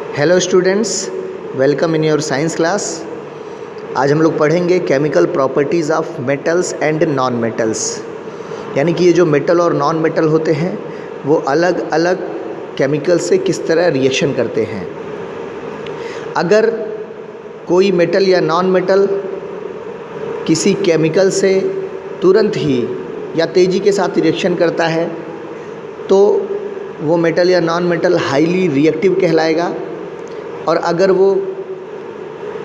Hello students, welcome in your science class. आज हम लोग पढ़ेंगे chemical properties of metals and non metals. यानी कि ये जो मेटल और नॉन मेटल होते हैं वो अलग अलग केमिकल से किस तरह रिएक्शन करते हैं। अगर कोई मेटल या नॉन मेटल किसी केमिकल से तुरंत ही या तेज़ी के साथ रिएक्शन करता है तो वो मेटल या नॉन मेटल हाईली रिएक्टिव कहलाएगा, और अगर वो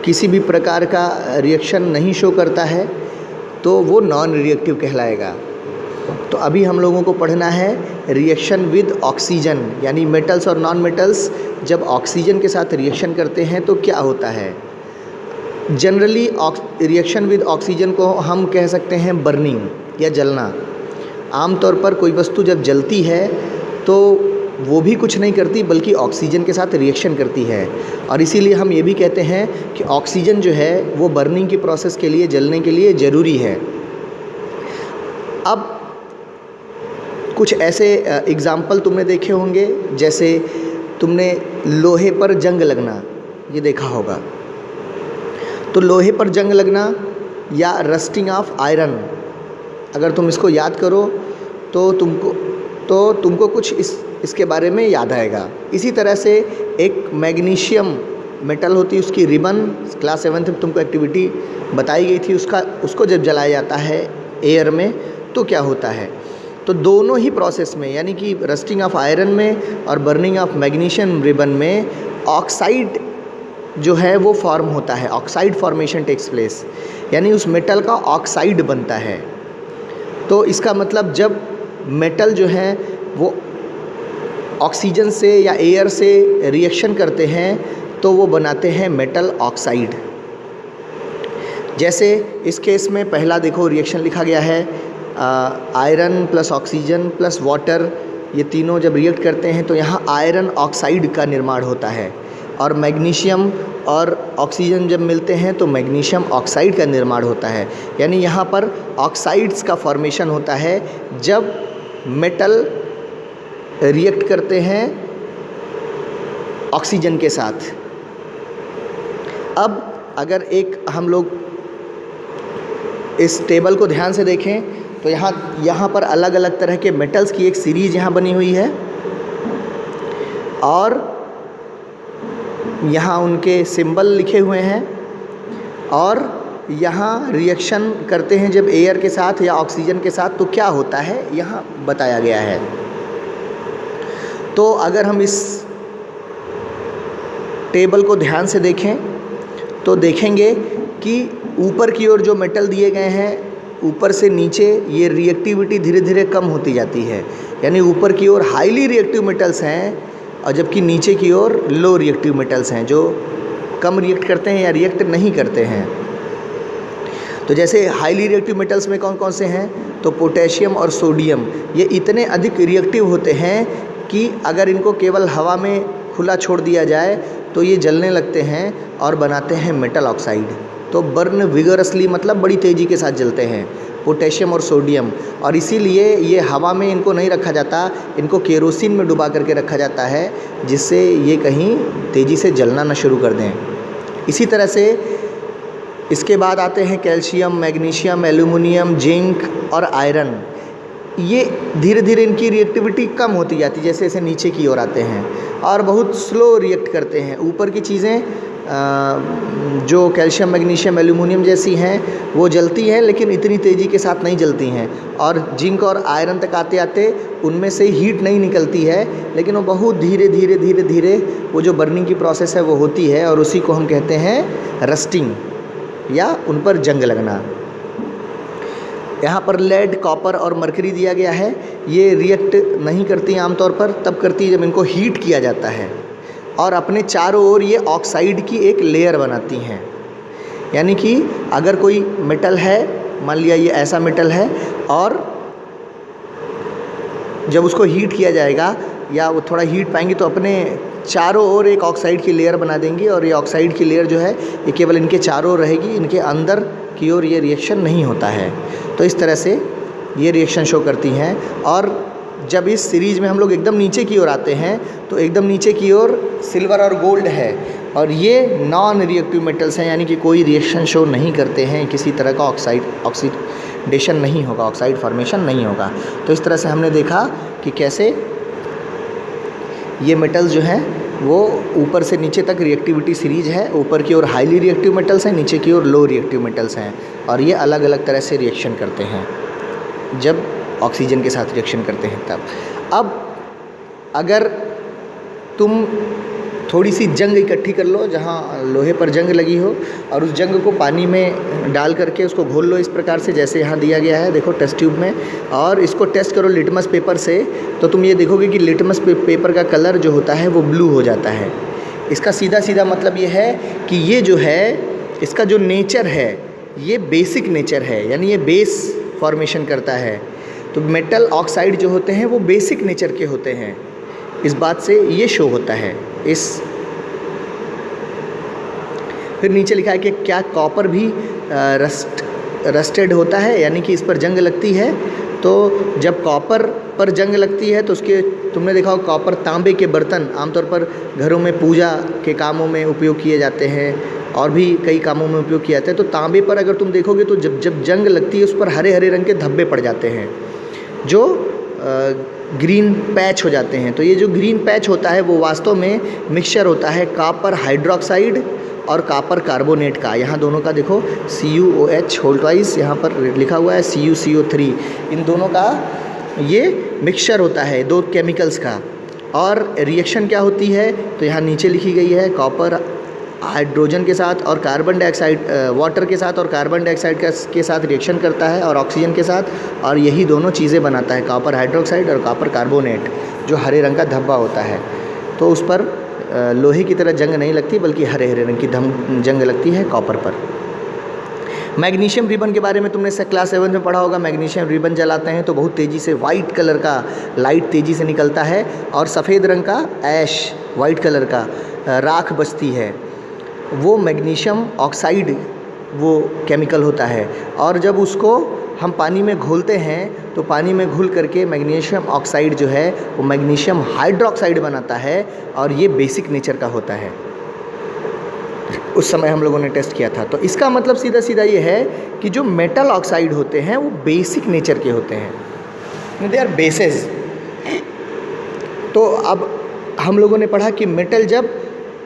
किसी भी प्रकार का रिएक्शन नहीं शो करता है तो वो नॉन रिएक्टिव कहलाएगा। तो अभी हम लोगों को पढ़ना है रिएक्शन विद ऑक्सीजन, यानी मेटल्स और नॉन मेटल्स जब ऑक्सीजन के साथ रिएक्शन करते हैं तो क्या होता है। जनरली रिएक्शन विद ऑक्सीजन को हम कह सकते हैं बर्निंग या जलना। आमतौर पर कोई वस्तु जब जलती है तो वो भी कुछ नहीं करती बल्कि ऑक्सीजन के साथ रिएक्शन करती है, और इसीलिए हम ये भी कहते हैं कि ऑक्सीजन जो है वो बर्निंग की प्रोसेस के लिए, जलने के लिए ज़रूरी है। अब कुछ ऐसे एग्ज़ाम्पल तुमने देखे होंगे, जैसे तुमने लोहे पर जंग लगना ये देखा होगा। तो लोहे पर जंग लगना या रस्टिंग ऑफ आयरन, अगर तुम इसको याद करो तो तुमको कुछ इसके बारे में याद आएगा। इसी तरह से एक मैग्नीशियम मेटल होती है, उसकी रिबन क्लास 7th में तुमको एक्टिविटी बताई गई थी, उसको जब जलाया जाता है एयर में तो क्या होता है। तो दोनों ही प्रोसेस में, यानी कि रस्टिंग ऑफ आयरन में और बर्निंग ऑफ मैग्नीशियम रिबन में ऑक्साइड जो है वो फॉर्म होता है, ऑक्साइड फॉर्मेशन टेक्स प्लेस, यानी उस मेटल का ऑक्साइड बनता है। तो इसका मतलब जब मेटल जो है वो ऑक्सीजन से या एयर से रिएक्शन करते हैं तो वो बनाते हैं मेटल ऑक्साइड। जैसे इस केस में पहला देखो रिएक्शन लिखा गया है, iron plus oxygen plus water, ये तीनों जब रिएक्ट करते हैं तो यहाँ आयरन ऑक्साइड का निर्माण होता है, और मैग्नीशियम और ऑक्सीजन जब मिलते हैं तो मैग्नीशियम ऑक्साइड का निर्माण होता है। यानी यहाँ पर ऑक्साइड्स का फॉर्मेशन होता है जब मेटल रिएक्ट करते हैं ऑक्सीजन के साथ। अब अगर एक हम लोग इस टेबल को ध्यान से देखें तो यहाँ पर अलग अलग तरह के मेटल्स की एक सीरीज़ यहाँ बनी हुई है, और यहाँ उनके सिंबल लिखे हुए हैं, और यहाँ रिएक्शन करते हैं जब एयर के साथ या ऑक्सीजन के साथ तो क्या होता है यहाँ बताया गया है। तो अगर हम इस टेबल को ध्यान से देखें तो देखेंगे कि ऊपर की ओर जो मेटल दिए गए हैं, ऊपर से नीचे ये रिएक्टिविटी धीरे धीरे कम होती जाती है, यानी ऊपर की ओर हाईली रिएक्टिव मेटल्स हैं और जबकि नीचे की ओर लो रिएक्टिव मेटल्स हैं जो कम रिएक्ट करते हैं या रिएक्ट नहीं करते हैं। तो जैसे हाईली रिएक्टिव मेटल्स में कौन कौन से हैं, तो पोटेशियम और सोडियम, ये इतने अधिक रिएक्टिव होते हैं कि अगर इनको केवल हवा में खुला छोड़ दिया जाए तो ये जलने लगते हैं और बनाते हैं मेटल ऑक्साइड। तो बर्न विगरसली मतलब बड़ी तेज़ी के साथ जलते हैं पोटेशियम और सोडियम, और इसीलिए ये हवा में इनको नहीं रखा जाता, इनको केरोसिन में डुबा करके रखा जाता है जिससे ये कहीं तेज़ी से जलना न शुरू कर दें। इसी तरह से इसके बाद आते हैं कैल्शियम, मैग्नीशियम, एल्यूमिनियम, जिंक और आयरन। ये धीरे धीरे इनकी रिएक्टिविटी कम होती जाती है जैसे जैसे नीचे की ओर आते हैं, और बहुत स्लो रिएक्ट करते हैं। ऊपर की चीज़ें जो कैल्शियम, मैग्नीशियम, एल्यूमिनियम जैसी हैं वो जलती हैं लेकिन इतनी तेज़ी के साथ नहीं जलती हैं, और जिंक और आयरन तक आते आते उनमें से हीट नहीं निकलती है, लेकिन वो बहुत धीरे धीरे धीरे धीरे वो जो बर्निंग की प्रोसेस है वो होती है, और उसी को हम कहते हैं रस्टिंग या उन पर जंग लगना। यहाँ पर लेड, कॉपर और मरकरी दिया गया है। ये रिएक्ट नहीं करती आमतौर पर, तब करती है जब इनको हीट किया जाता है, और अपने चारों ओर ये ऑक्साइड की एक लेयर बनाती हैं। यानी कि अगर कोई मेटल है, मान लिया ये ऐसा मेटल है, और जब उसको हीट किया जाएगा या वो थोड़ा हीट पाएंगी तो अपने चारों ओर एक ऑक्साइड की लेयर बना देंगी, और ये ऑक्साइड की लेयर जो है ये केवल इनके चारों ओर रहेगी, इनके अंदर की ओर ये रिएक्शन नहीं होता है। तो इस तरह से ये रिएक्शन शो करती हैं, और जब इस सीरीज में हम लोग एकदम नीचे की ओर आते हैं तो एकदम नीचे की ओर सिल्वर और गोल्ड है, और ये नॉन रिएक्टिव मेटल्स हैं, यानी कि कोई रिएक्शन शो नहीं करते हैं, किसी तरह का ऑक्सीडेशन नहीं होगा, ऑक्साइड फॉर्मेशन नहीं होगा। तो इस तरह से हमने देखा कि कैसे ये मेटल्स जो हैं वो ऊपर से नीचे तक रिएक्टिविटी सीरीज है। ऊपर की ओर हाईली रिएक्टिव मेटल्स हैं, नीचे की ओर लो रिएक्टिव मेटल्स हैं, और ये अलग अलग तरह से रिएक्शन करते हैं जब ऑक्सीजन के साथ रिएक्शन करते हैं तब। अब अगर तुम थोड़ी सी जंग इकट्ठी कर लो जहाँ लोहे पर जंग लगी हो, और उस जंग को पानी में डाल करके उसको घोल लो इस प्रकार से जैसे यहाँ दिया गया है, देखो टेस्ट ट्यूब में, और इसको टेस्ट करो लिटमस पेपर से, तो तुम ये देखोगे कि लिटमस पेपर का कलर जो होता है वो ब्लू हो जाता है। इसका सीधा सीधा मतलब ये है कि ये जो है इसका जो नेचर है ये बेसिक नेचर है, यानी ये बेस फॉर्मेशन करता है। तो मेटल ऑक्साइड जो होते हैं वो बेसिक नेचर के होते हैं, इस बात से ये शो होता है। फिर नीचे लिखा है कि क्या कॉपर भी रस्टेड होता है, यानी कि इस पर जंग लगती है। तो जब कॉपर पर जंग लगती है तो उसके तुमने देखा हो जब तांबे के बर्तन आमतौर पर घरों में पूजा के कामों में उपयोग किए जाते हैं और भी कई कामों में उपयोग किए जाते हैं, तो तांबे पर अगर तुम देखोगे तो जब जंग लगती है उस पर हरे हरे रंग के धब्बे पड़ जाते हैं जो ग्रीन पैच हो जाते हैं। तो ये जो ग्रीन पैच होता है वो वास्तव में मिक्सचर होता है कॉपर हाइड्रोक्साइड और कॉपर कार्बोनेट का। यहाँ दोनों का देखो CuOH होल ट्वाइस यहाँ पर लिखा हुआ है CuCO3, इन दोनों का ये मिक्सचर होता है दो केमिकल्स का। और रिएक्शन क्या होती है तो यहाँ नीचे लिखी गई है, कॉपर हाइड्रोजन के साथ और कार्बन डाइऑक्साइड वाटर के साथ और कार्बन डाइऑक्साइड के साथ रिएक्शन करता है और ऑक्सीजन के साथ, और यही दोनों चीज़ें बनाता है कॉपर हाइड्रोक्साइड और कॉपर कार्बोनेट जो हरे रंग का धब्बा होता है। तो उस पर लोहे की तरह जंग नहीं लगती बल्कि हरे हरे रंग की जंग लगती है कॉपर पर। मैग्नीशियम रिबन के बारे में तुमने क्लास 7 में पढ़ा होगा। मैग्नीशियम रिबन जलाते हैं तो बहुत तेज़ी से वाइट कलर का लाइट तेज़ी से निकलता है और सफ़ेद रंग का ऐश वाइट कलर का राख बचती है, वो मैग्नीशियम ऑक्साइड वो केमिकल होता है। और जब उसको हम पानी में घोलते हैं तो पानी में घुल करके मैग्नीशियम ऑक्साइड जो है वो मैग्नीशियम हाइड्रोक्साइड बनाता है, और ये बेसिक नेचर का होता है। उस समय हम लोगों ने टेस्ट किया था। तो इसका मतलब सीधा सीधा ये है कि जो मेटल ऑक्साइड होते हैं वो बेसिक नेचर के होते हैं, दे आर बेसेस। तो अब हम लोगों ने पढ़ा कि मेटल जब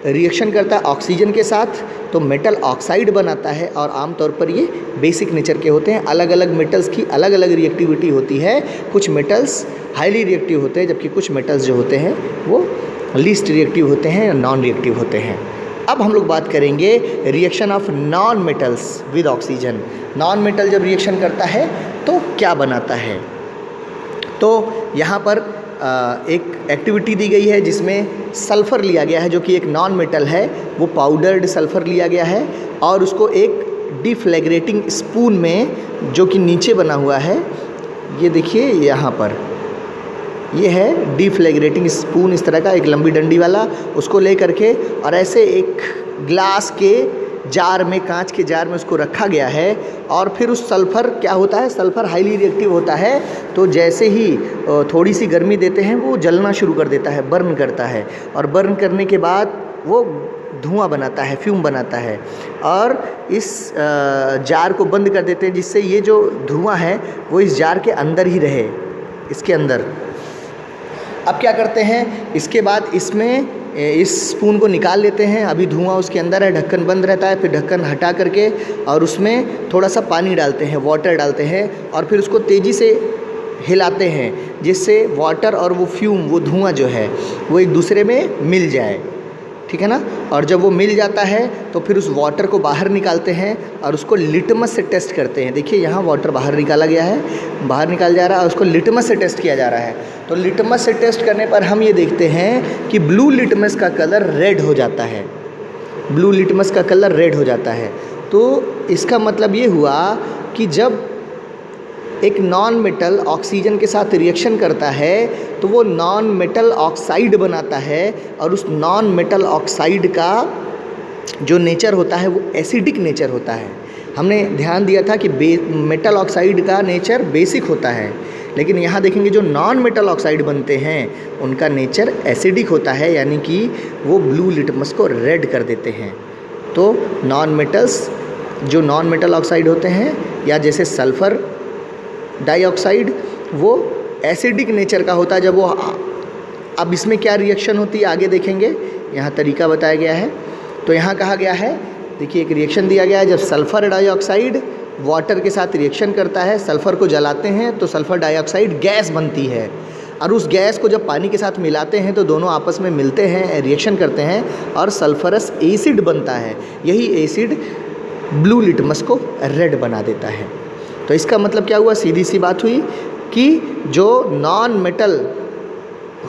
रिएक्शन करता है ऑक्सीजन के साथ तो मेटल ऑक्साइड बनाता है, और आमतौर पर ये बेसिक नेचर के होते हैं। अलग अलग मेटल्स की अलग अलग रिएक्टिविटी होती है, कुछ मेटल्स हाईली रिएक्टिव होते हैं जबकि कुछ मेटल्स जो होते हैं वो लीस्ट रिएक्टिव होते हैं, नॉन रिएक्टिव होते हैं। अब हम लोग बात करेंगे reaction of non metals with oxygen. Non metal जब रिएक्शन करता है तो क्या बनाता है। तो यहाँ पर एक एक्टिविटी दी गई है जिसमें सल्फ़र लिया गया है जो कि एक नॉन मेटल है, वो पाउडर्ड सल्फ़र लिया गया है और उसको एक डिफ्लैग्रेटिंग स्पून में जो कि नीचे बना हुआ है, ये देखिए यहाँ पर ये है डिफ्लैग्रेटिंग स्पून, इस तरह का एक लंबी डंडी वाला, उसको ले करके और ऐसे एक ग्लास के जार में, कांच के जार में उसको रखा गया है। और फिर उस सल्फ़र क्या होता है, सल्फ़र हाईली रिएक्टिव होता है, तो जैसे ही थोड़ी सी गर्मी देते हैं वो जलना शुरू कर देता है, बर्न करता है, और बर्न करने के बाद वो धुआं बनाता है, फ्यूम बनाता है, और इस जार को बंद कर देते हैं जिससे ये जो धुआं है वो इस जार के अंदर ही रहे, इसके अंदर। अब क्या करते हैं, इसके बाद इसमें इस स्पून को निकाल लेते हैं, अभी धुआं उसके अंदर है, ढक्कन बंद रहता है, फिर ढक्कन हटा करके और उसमें थोड़ा सा पानी डालते हैं, वाटर डालते हैं, और फिर उसको तेज़ी से हिलाते हैं जिससे वाटर और वो फ्यूम, वो धुआं जो है वो एक दूसरे में मिल जाए, ठीक है ना। और जब वो मिल जाता है तो फिर उस वाटर को बाहर निकालते हैं और उसको लिटमस से टेस्ट करते हैं। देखिए यहाँ वाटर बाहर निकाला गया है, बाहर निकाल जा रहा है और उसको लिटमस से टेस्ट किया जा रहा है। तो लिटमस से टेस्ट करने पर हम ये देखते हैं कि ब्लू लिटमस का कलर रेड हो जाता है, ब्लू लिटमस का कलर रेड हो जाता है। तो इसका मतलब ये हुआ कि जब एक नॉन मेटल ऑक्सीजन के साथ रिएक्शन करता है तो वो नॉन मेटल ऑक्साइड बनाता है, और उस नॉन मेटल ऑक्साइड का जो नेचर होता है वो एसिडिक नेचर होता है। हमने ध्यान दिया था कि मेटल ऑक्साइड का नेचर बेसिक होता है, लेकिन यहाँ देखेंगे जो नॉन मेटल ऑक्साइड बनते हैं उनका नेचर एसिडिक होता है, यानी कि वो ब्लू लिटमस को रेड कर देते हैं। तो जो नॉन मेटल ऑक्साइड होते हैं, या जैसे सल्फ़र डाइऑक्साइड, वो एसिडिक नेचर का होता है। जब वो अब इसमें क्या रिएक्शन होती है आगे देखेंगे, यहाँ तरीका बताया गया है। तो यहाँ कहा गया है, देखिए एक रिएक्शन दिया गया है, जब सल्फ़र डाइऑक्साइड वाटर के साथ रिएक्शन करता है, सल्फ़र को जलाते हैं तो सल्फ़र डाइऑक्साइड गैस बनती है, और उस गैस को जब पानी के साथ मिलाते हैं तो दोनों आपस में मिलते हैं, रिएक्शन करते हैं और सल्फ़रस एसिड बनता है। यही एसिड ब्लू लिटमस को रेड बना देता है। तो इसका मतलब क्या हुआ, सीधी सी बात हुई कि जो नॉन मेटल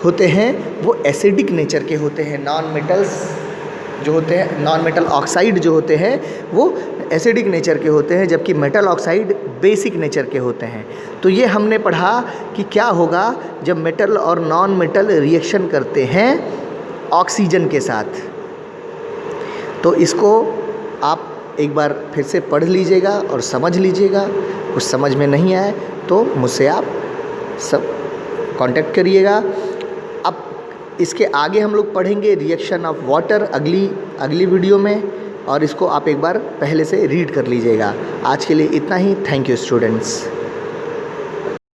होते हैं वो एसिडिक नेचर के होते हैं। नॉन मेटल ऑक्साइड जो होते हैं वो एसिडिक नेचर के होते हैं, जबकि मेटल ऑक्साइड बेसिक नेचर के होते हैं। तो ये हमने पढ़ा कि क्या होगा जब मेटल और नॉन मेटल रिएक्शन करते हैं ऑक्सीजन के साथ। तो इसको आप एक बार फिर से पढ़ लीजिएगा और समझ लीजिएगा। कुछ समझ में नहीं आए तो मुझसे आप सब कांटेक्ट करिएगा। अब इसके आगे हम लोग पढ़ेंगे रिएक्शन ऑफ वाटर अगली वीडियो में, और इसको आप एक बार पहले से रीड कर लीजिएगा। आज के लिए इतना ही। Thank you students.